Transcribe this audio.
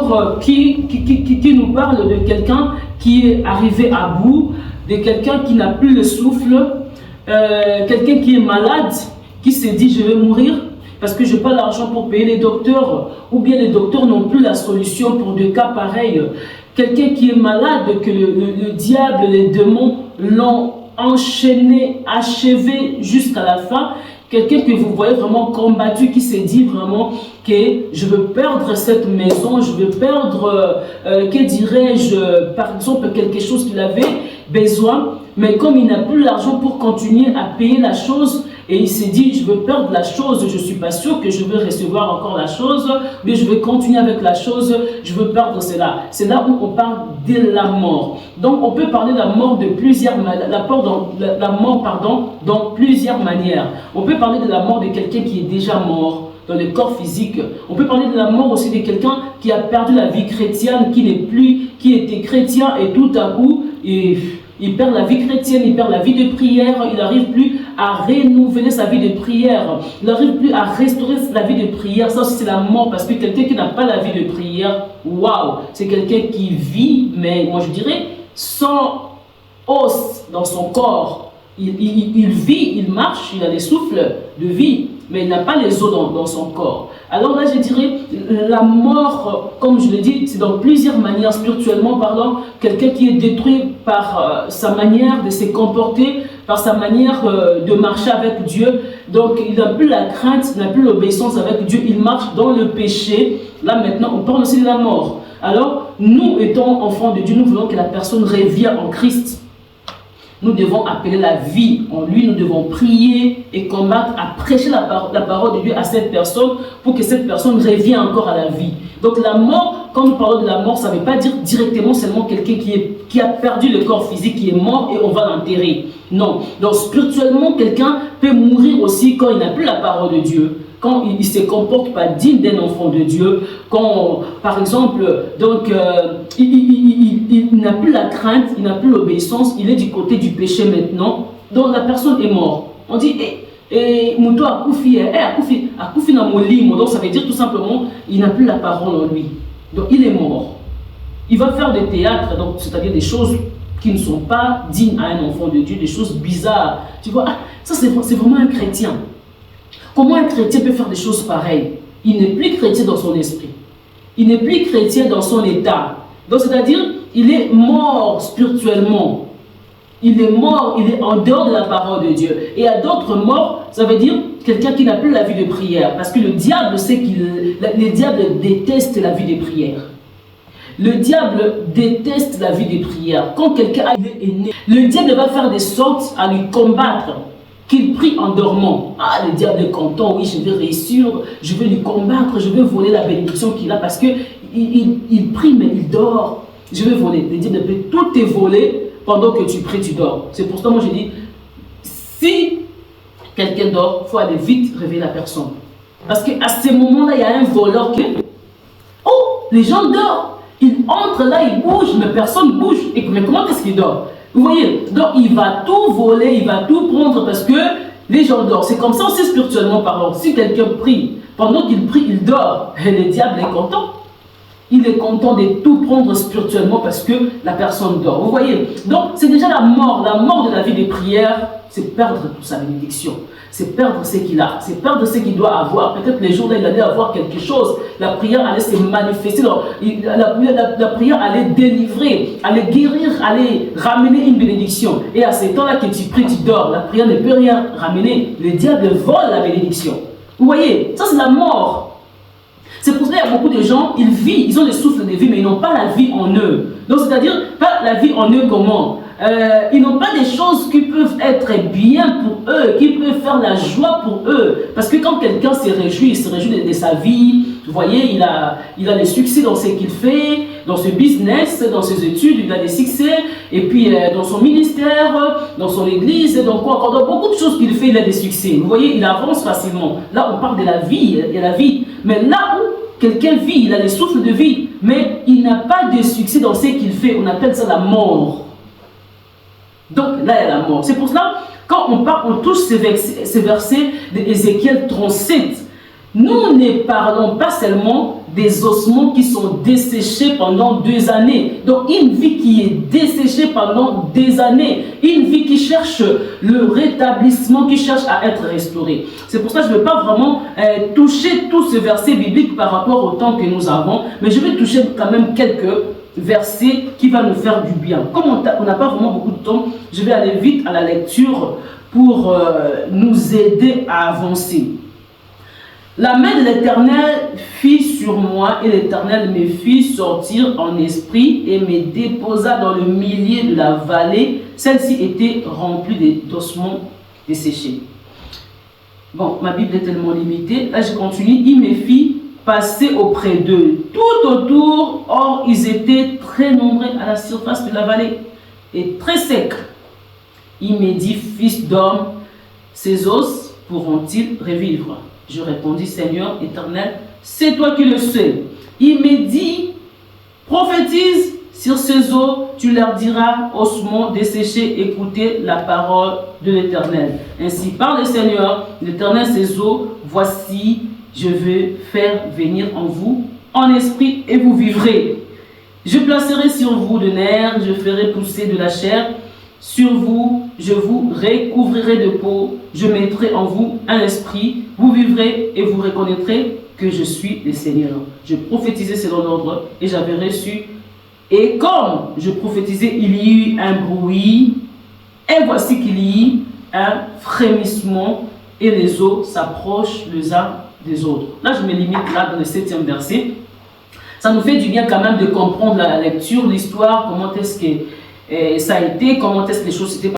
mort qui nous parle de quelqu'un qui est arrivé à bout, de quelqu'un qui n'a plus le souffle, quelqu'un qui est malade, qui s'est dit je vais mourir parce que je n'ai pas l'argent pour payer les docteurs, ou bien les docteurs n'ont plus la solution pour des cas pareils. Quelqu'un qui est malade, que le diable, les démons l'ont enchaîné, achevé jusqu'à la fin. Quelqu'un que vous voyez vraiment combattu, qui s'est dit vraiment que je veux perdre cette maison, je veux perdre, que dirais-je, par exemple, quelque chose qu'il avait besoin, mais comme il n'a plus l'argent pour continuer à payer la chose, et il s'est dit, je veux perdre la chose, je ne suis pas sûr que je vais recevoir encore la chose, mais je vais continuer avec la chose, je veux perdre cela. C'est là où on parle de la mort. Donc on peut parler de la mort de plusieurs dans plusieurs manières. On peut parler de la mort de quelqu'un qui est déjà mort dans le corps physique. On peut parler de la mort aussi de quelqu'un qui a perdu la vie chrétienne, qui n'est plus, qui était chrétien et tout à coup, il perd la vie chrétienne, il perd la vie de prière, il n'arrive plus à renouveler sa vie de prière, il n'arrive plus à restaurer la vie de prière. Ça c'est la mort, parce que quelqu'un qui n'a pas la vie de prière, waouh, c'est quelqu'un qui vit, mais moi je dirais, sans os dans son corps. Il vit, il marche, il a des souffles de vie, mais il n'a pas les os dans son corps. Alors là, je dirais, la mort, comme je l'ai dit, c'est dans plusieurs manières, spirituellement parlant, quelqu'un qui est détruit par sa manière de se comporter, par sa manière de marcher avec Dieu. Donc, il n'a plus la crainte, il n'a plus l'obéissance avec Dieu, il marche dans le péché. Là, maintenant, on parle aussi de la mort. Alors, nous, étant enfants de Dieu, nous voulons que la personne revienne en Christ. Nous devons appeler la vie en lui, nous devons prier et combattre, à prêcher la parole de Dieu à cette personne pour que cette personne revienne encore à la vie. Donc la mort, quand nous parlons de la mort, ça ne veut pas dire directement seulement quelqu'un qui a perdu le corps physique, qui est mort et on va l'enterrer. Non. Donc spirituellement, quelqu'un peut mourir aussi quand il n'a plus la parole de Dieu. Quand il ne se comporte pas digne d'un enfant de Dieu, quand, par exemple, donc, il n'a plus la crainte, il n'a plus l'obéissance, il est du côté du péché maintenant, donc la personne est morte. On dit, Mouto Akoufi, Akoufi na molimo, donc ça veut dire tout simplement, il n'a plus la parole en lui. Donc il est mort. Il va faire des théâtres, donc c'est-à-dire des choses qui ne sont pas dignes à un enfant de Dieu, des choses bizarres. Tu vois, ça c'est vraiment un chrétien. Comment un chrétien peut faire des choses pareilles? Il n'est plus chrétien dans son esprit. Il n'est plus chrétien dans son état. Donc, c'est-à-dire, il est mort spirituellement. Il est mort, il est en dehors de la parole de Dieu. Et à d'autres morts, ça veut dire quelqu'un qui n'a plus la vie de prière. Parce que le diable sait le diable déteste la vie de prière. Le diable déteste la vie de prière. Quand quelqu'un est né, le diable va faire des sortes à lui combattre. Qu'il prie en dormant. Ah, le diable est content, oui, je vais réussir, je vais lui combattre, je vais voler la bénédiction qu'il a parce qu'il prie, mais il dort. Je vais voler. Le diable peut tout te voler pendant que tu pries, tu dors. C'est pour ça que moi je dis, si quelqu'un dort, il faut aller vite réveiller la personne. Parce qu'à ce moment-là, il y a un voleur qui... Oh, les gens dorment. Ils entrent là, ils bougent, mais personne ne bouge. Et, mais comment est-ce qu'il dort? Vous voyez, donc il va tout voler, il va tout prendre parce que les gens dorment. C'est comme ça aussi spirituellement parlant. Si quelqu'un prie, pendant qu'il prie, il dort, et le diable est content. Il est content de tout prendre spirituellement parce que la personne dort. Vous voyez, donc c'est déjà la mort de la vie des prières, c'est perdre toute sa bénédiction. C'est perdre ce qu'il a, c'est perdre ce qu'il doit avoir. Peut-être les jours là, il allait avoir quelque chose. La prière allait se manifester. La prière allait délivrer, allait guérir, allait ramener une bénédiction. Et à ce temps-là que tu pries, tu dors. La prière ne peut rien ramener. Le diable vole la bénédiction. Vous voyez, ça c'est la mort. C'est pour ça qu'il y a beaucoup de gens, ils vivent, ils ont le souffle de vie, mais ils n'ont pas la vie en eux. Donc c'est-à-dire, pas la vie en eux comment? Ils n'ont pas des choses qui peuvent être bien pour eux, qui peuvent faire la joie pour eux. Parce que quand quelqu'un se réjouit, il se réjouit de sa vie. Vous voyez, il a des succès dans ce qu'il fait, dans ce business, dans ses études, il a des succès. Et puis dans son ministère, dans son église, dans quoi encore, dans beaucoup de choses qu'il fait, il a des succès. Vous voyez, il avance facilement. Là, on parle de la vie, il y a la vie. Mais là où quelqu'un vit, il a des souffles de vie, mais il n'a pas de succès dans ce qu'il fait, on appelle ça la mort. Donc là, il y a la mort. C'est pour cela, quand on touche ces versets d'Ézéchiel 37, Nous ne parlons pas seulement des ossements qui sont desséchés pendant 2 années. Donc une vie qui est desséchée pendant des années. Une vie qui cherche le rétablissement, qui cherche à être restaurée. C'est pour ça que je ne vais pas vraiment toucher tous ces versets bibliques par rapport au temps que nous avons. Mais je vais toucher quand même quelques versets qui vont nous faire du bien. Comme on n'a pas vraiment beaucoup de temps, je vais aller vite à la lecture pour nous aider à avancer. La main de l'Éternel fit sur moi et l'Éternel me fit sortir en esprit et me déposa dans le milieu de la vallée. Celle-ci était remplie d'ossements desséchés. Bon, ma Bible est tellement limitée. Là, je continue. Il me fit passer auprès d'eux, tout autour. Or, ils étaient très nombreux à la surface de la vallée et très secs. Il me dit, fils d'homme, ces os pourront-ils revivre? Je répondis, Seigneur éternel, c'est toi qui le sais. Il me dit, prophétise sur ces eaux, tu leur diras, ossements desséchés, écoutez la parole de l'Éternel. Ainsi parle le Seigneur, l'Éternel, ces eaux, voici, je vais faire venir en vous, en esprit, et vous vivrez. Je placerai sur vous de nerfs, je ferai pousser de la chair. Sur vous, je vous recouvrirai de peau, je mettrai en vous un esprit, vous vivrez et vous reconnaîtrez que je suis le Seigneur. Je prophétisais selon l'ordre et j'avais reçu. Et comme je prophétisais, il y eut un bruit, et voici qu'il y eut un frémissement, et les eaux s'approchent les uns des autres. Là, je me limite là dans le 7e verset. Ça nous fait du bien quand même de comprendre la lecture, l'histoire, comment est-ce que ça a été, comment est-ce que les choses s'étaient passées.